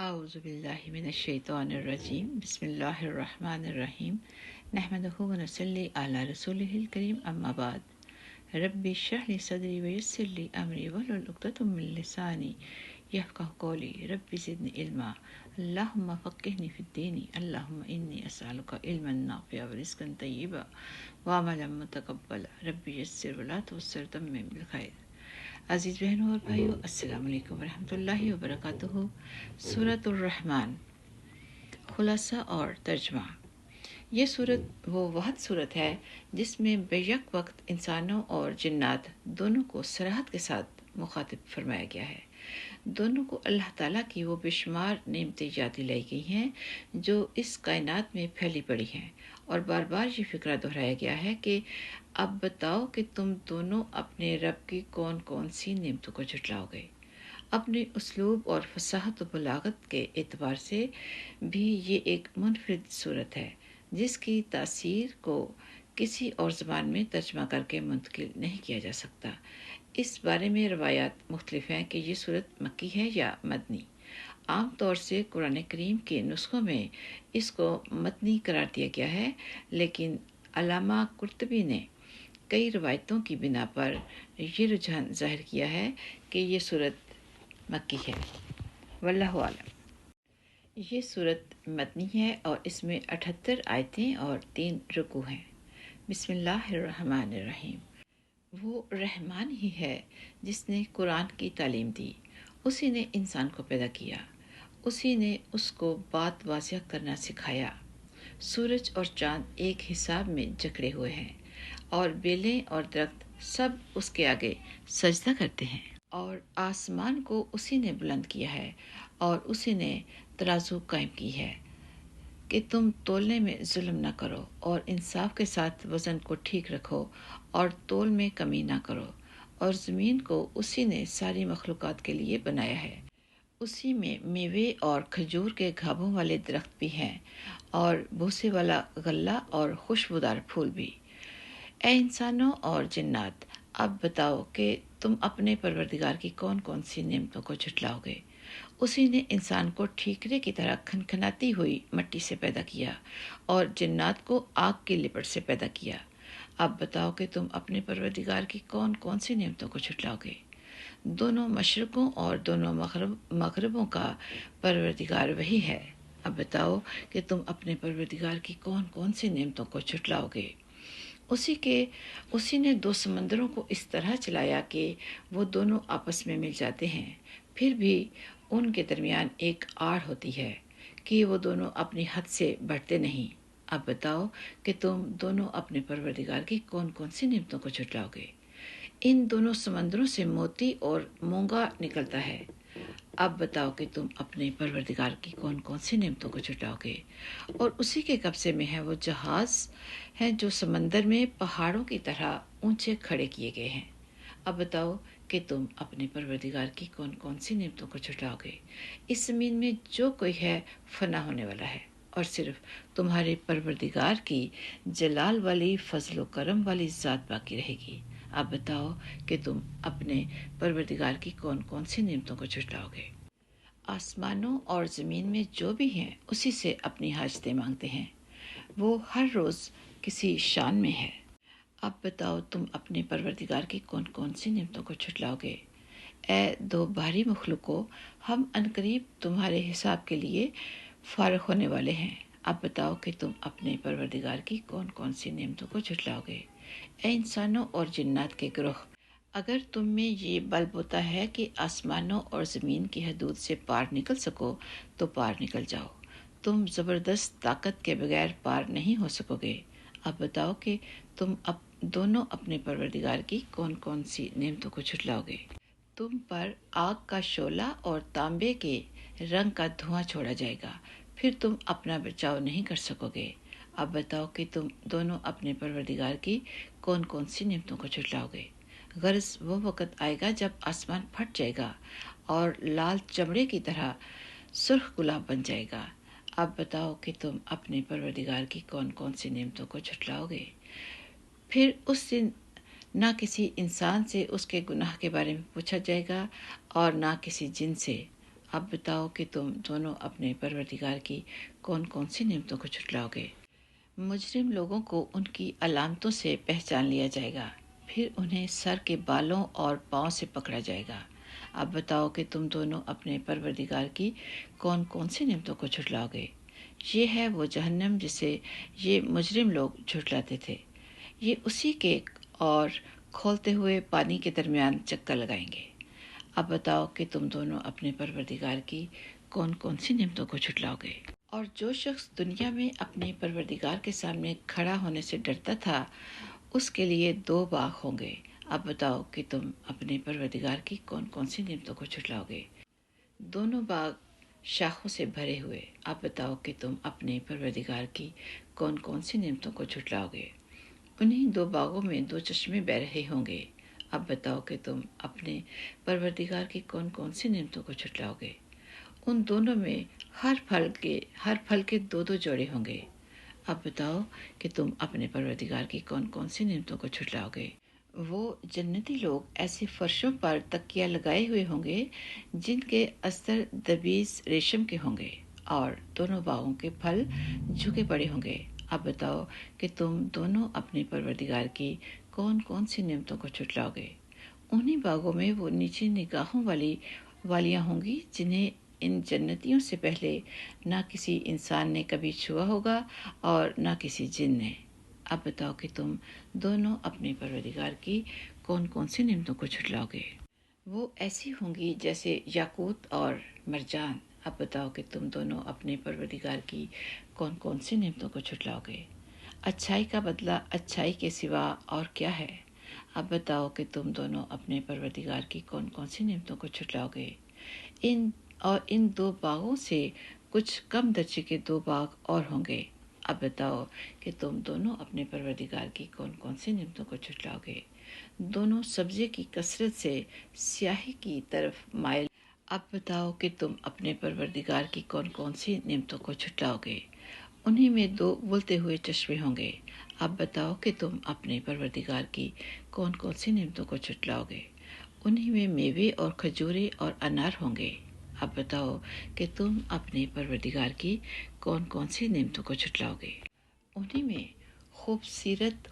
أعوذ بالله من الشيطان الرجيم بسم الله الرحمن الرحيم نحمده ونصلي على رسوله الكريم أما بعد ربي اشرح لي صدري ويسر لي أمري واحلل عقدة من لساني يفقه قولي ربي زدني علما اللهم فقهني في الدين اللهم إني أسألك علما نافعا ورزقا طيبا وعملا متقبلا ربي يسر ولا تعسر تمم بالخير۔ عزیز بہنوں اور بھائیوں، السلام علیکم ورحمۃ اللہ وبرکاتہ۔ سورۃ الرحمن، خلاصہ اور ترجمہ۔ یہ سورت وہ واحد سورت ہے جس میں بیک وقت انسانوں اور جنات دونوں کو صراحت کے ساتھ مخاطب فرمایا گیا ہے۔ دونوں کو اللہ تعالیٰ کی وہ بے شمار نعمتیں یاد دلائی گئی ہیں جو اس کائنات میں پھیلی پڑی ہیں، اور بار بار یہ فکرہ دہرایا گیا ہے کہ اب بتاؤ کہ تم دونوں اپنے رب کی کون کون سی نعمتوں کو جھٹلاؤ گے۔ اپنے اسلوب اور فصاحت و بلاغت کے اعتبار سے بھی یہ ایک منفرد صورت ہے جس کی تاثیر کو کسی اور زبان میں ترجمہ کر کے منتقل نہیں کیا جا سکتا۔ اس بارے میں روایات مختلف ہیں کہ یہ صورت مکی ہے یا مدنی۔ عام طور سے قرآن کریم کے نسخوں میں اس کو مدنی قرار دیا گیا ہے، لیکن علامہ قرطبی نے کئی روایتوں کی بنا پر یہ رجحان ظاہر کیا ہے کہ یہ صورت مکی ہے۔ واللہ اعلم۔ یہ صورت مدنی ہے اور اس میں 78 آیتیں اور 3 رکوع ہیں۔ بسم اللہ الرحمن الرحیم۔ وہ رحمان ہی ہے جس نے قرآن کی تعلیم دی، اسی نے انسان کو پیدا کیا، اسی نے اس کو بات واضح کرنا سکھایا۔ سورج اور چاند ایک حساب میں جکڑے ہوئے ہیں، اور بیلیں اور درخت سب اس کے آگے سجدہ کرتے ہیں، اور آسمان کو اسی نے بلند کیا ہے، اور اسی نے ترازو قائم کی ہے کہ تم تولنے میں ظلم نہ کرو، اور انصاف کے ساتھ وزن کو ٹھیک رکھو، اور تول میں کمی نہ کرو۔ اور زمین کو اسی نے ساری مخلوقات کے لیے بنایا ہے، اسی میں میوے اور کھجور کے گھابوں والے درخت بھی ہیں، اور بھوسے والا غلہ اور خوشبودار پھول بھی۔ اے انسانوں اور جنات، اب بتاؤ کہ تم اپنے پروردگار کی کون کون سی نعمتوں کو جھٹلاؤ گے۔ اسی نے انسان کو ٹھیکرے کی طرح کھنکھناتی ہوئی مٹی سے پیدا کیا، اور جنات کو آگ کی لپٹ سے پیدا کیا۔ اب بتاؤ کہ تم اپنے پروردگار کی کون کون سی نعمتوں کو جھٹلاؤ گے۔ دونوں مشرقوں اور دونوں مغربوں کا پروردگار وہی ہے۔ اب بتاؤ کہ تم اپنے پروردگار کی کون کون سی نعمتوں کو جھٹلاؤ گے۔ اسی نے 2 سمندروں کو اس طرح چلایا کہ وہ دونوں آپس میں مل جاتے ہیں، پھر بھی ان کے درمیان ایک آڑ ہوتی ہے کہ وہ دونوں اپنی حد سے بڑھتے نہیں۔ اب بتاؤ کہ تم دونوں اپنے پروردگار کی کون کون سی نعمتوں کو جھٹلاؤ گے۔ ان دونوں سمندروں سے موتی اور مونگا نکلتا ہے۔ اب بتاؤ کہ تم اپنے پروردگار کی کون کون سی نعمتوں کو جھٹلاؤ گے۔ اور اسی کے قبضے میں ہے وہ جہاز ہیں جو سمندر میں پہاڑوں کی طرح اونچے کھڑے کیے گئے ہیں۔ اب بتاؤ کہ تم اپنے پروردگار کی کون کون سی نعمتوں کو جھٹلاؤ گے۔ اس زمین میں جو کوئی ہے فنا ہونے والا ہے، اور صرف تمہارے پروردگار کی جلال والی فضل و کرم والی ذات باقی رہے گی۔ اب بتاؤ کہ تم اپنے پروردگار کی کون کون سی نعمتوں کو جھٹلاؤ گے۔ آسمانوں اور زمین میں جو بھی ہیں اسی سے اپنی حاجتیں مانگتے ہیں، وہ ہر روز کسی شان میں ہے۔ اب بتاؤ تم اپنے پروردگار کی کون کون سی نعمتوں کو جھٹلاؤ گے۔ اے 2 باہری مخلوقوں، ہم عنقریب تمہارے حساب کے لیے فارغ ہونے والے ہیں۔ اب بتاؤ کہ تم اپنے پروردگار کی کون کون سی نعمتوں کو جھٹلاؤ گے۔ اے انسانوں اور جنات کے گروہ، اگر تم میں یہ بل ہوتا ہے کہ آسمانوں اور زمین کی حدود سے پار نکل سکو تو پار نکل جاؤ۔ تم زبردست طاقت کے بغیر پار نہیں ہو سکو گے۔ اب بتاؤ کہ تم دونوں اپنے پروردگار کی کون کون سی نعمتوں کو جھٹلاؤ گے۔ تم پر آگ کا شعلہ اور تانبے کے رنگ کا دھواں چھوڑا جائے گا، پھر تم اپنا بچاؤ نہیں کر سکو گے۔ اب بتاؤ کہ تم دونوں اپنے پروردگار کی کون کون سی نعمتوں کو جھٹلاؤ گے۔ غرض وہ وقت آئے گا جب آسمان پھٹ جائے گا اور لال چمڑے کی طرح سرخ گلاب بن جائے گا۔ اب بتاؤ کہ تم اپنے پروردگار کی کون کون سی نعمتوں کو جھٹلاؤ گے۔ پھر اس دن نہ کسی انسان سے اس کے گناہ کے بارے میں پوچھا جائے گا، اور نہ کسی جن سے، اب بتاؤ کہ تم دونوں اپنے پروردگار کی کون کون سی نعمتوں کو جھٹلاؤ گے۔ مجرم لوگوں کو ان کی علامتوں سے پہچان لیا جائے گا، پھر انہیں سر کے بالوں اور پاؤں سے پکڑا جائے گا۔ اب بتاؤ کہ تم دونوں اپنے پروردگار کی کون کون سی نعمتوں کو جھٹلاؤ گے۔ یہ ہے وہ جہنم جسے یہ مجرم لوگ جھٹلاتے تھے۔ یہ اسی کے اور کھولتے ہوئے پانی کے درمیان چکر لگائیں گے۔ اب بتاؤ کہ تم دونوں اپنے پروردگار کی کون کون سی نعمتوں کو جھٹلاؤ گے۔ اور جو شخص دنیا میں اپنے پروردگار کے سامنے کھڑا ہونے سے ڈرتا تھا، اس کے لیے 2 باغ ہوں گے۔ اب بتاؤ کہ تم اپنے پروردگار کی کون کون سی نعمتوں کو جھٹلاؤ گے۔ دونوں باغ شاخوں سے بھرے ہوئے۔ اب بتاؤ کہ تم اپنے پروردگار کی کون کون سی نعمتوں کو جھٹلاؤ گے۔ انہی 2 باغوں میں 2 چشمے بہہ رہے ہوں گے۔ اب بتاؤ کہ تم اپنے پروردگار کی کون کون سی نعمتوں کو جھٹلاؤ گے۔ ان دونوں میں ہر پھل کے 2 جوڑے ہوں گے۔ اب بتاؤ کہ تم اپنے پروردگار کی کون کون سی نعمتوں کو جھٹلاؤ گے۔ وہ جنتی لوگ ایسے فرشوں پر تکیہ لگائے ہوئے ہوں گے جن کے استر دبیز ریشم کے ہوں گے، اور دونوں باغوں کے پھل جھکے پڑے ہوں گے۔ اب بتاؤ کہ تم دونوں اپنے پروردگار کی کون کون سی نعمتوں کو جھٹلاؤ گے۔ انہی باغوں میں وہ نیچی نگاہوں والیاں ہوں گی جنہیں ان جنتیوں سے پہلے نہ کسی انسان نے کبھی چھوا ہوگا اور نہ کسی جن نے۔ اب بتاؤ کہ تم دونوں اپنے پروردگار کی کون کون سی نعمتوں کو جھٹلاؤ گے۔ وہ ایسی ہوں گی جیسے یاقوت اور مرجان۔ اب بتاؤ کہ تم دونوں اپنے پروردگار کی کون کون سی نعمتوں کو جھٹلاؤ گے۔ اچھائی کا بدلہ اچھائی کے سوا اور کیا ہے۔ اب بتاؤ کہ تم دونوں اپنے پروردگار کی کون کون سی نعمتوں کو جھٹلاؤ گے۔ ان 2 باغوں سے کچھ کم درجے کے 2 باغ اور ہوں گے۔ اب بتاؤ کہ تم دونوں اپنے پروردگار کی کون کون سی نعمتوں کو جھٹلاؤ گے۔ دونوں سبزے کی کثرت سے سیاہی کی طرف مائل۔ اب بتاؤ کہ تم اپنے پروردگار کی کون کون سی نعمتوں کو جھٹلاؤ گے۔ انہی میں 2 ابلتے ہوئے چشمے ہوں گے۔ اب بتاؤ کہ تم اپنے پروردگار کی کون کون سی نعمتوں کو جھٹلاؤ گے۔ انہی میں میوے اور کھجورے اور انار ہوں گے۔ اب بتاؤ کہ تم اپنے پروردگار کی کون کون سی نعمتوں کو جھٹلاؤ گے۔ انہی میں خوبصورت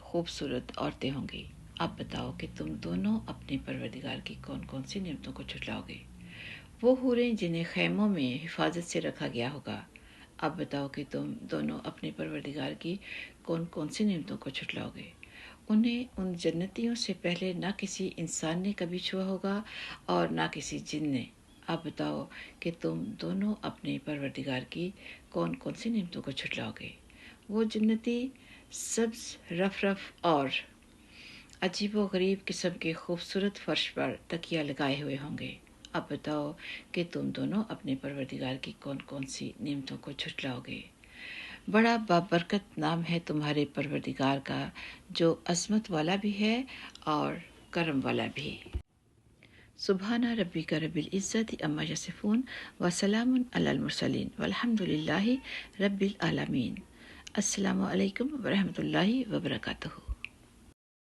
عورتیں ہوں گی۔ اب بتاؤ کہ تم دونوں اپنے پروردگار کی کون کون سی نعمتوں کو جھٹلاؤ گے۔ وہ حوریں جنہیں خیموں میں حفاظت سے رکھا گیا ہوگا۔ اب بتاؤ کہ تم دونوں اپنے پروردگار کی کون کون سی نعمتوں کو جھٹلاؤ گے۔ انہیں ان جنتیوں سے پہلے نہ کسی انسان نے کبھی چھوا ہوگا اور نہ کسی جن نے۔ اب بتاؤ کہ تم دونوں اپنے پروردگار کی کون کون سی نعمتوں کو جھٹلاؤ گے۔ وہ جنتی سبز رف اور عجیب و غریب قسم کے خوبصورت فرش پر تکیہ لگائے ہوئے ہوں گے۔ اب بتاؤ کہ تم دونوں اپنے پروردگار کی کون کون سی نعمتوں کو جھٹلاؤ گے۔ بڑا بابرکت نام ہے تمہارے پروردگار کا، جو عظمت والا بھی ہے اور کرم والا بھی۔ سبحان ربک رب العزت عما یصفون وسلام علی المرسلین والحمد للہ رب العالمین۔ السلام علیکم ورحمۃ اللہ وبرکاتہ۔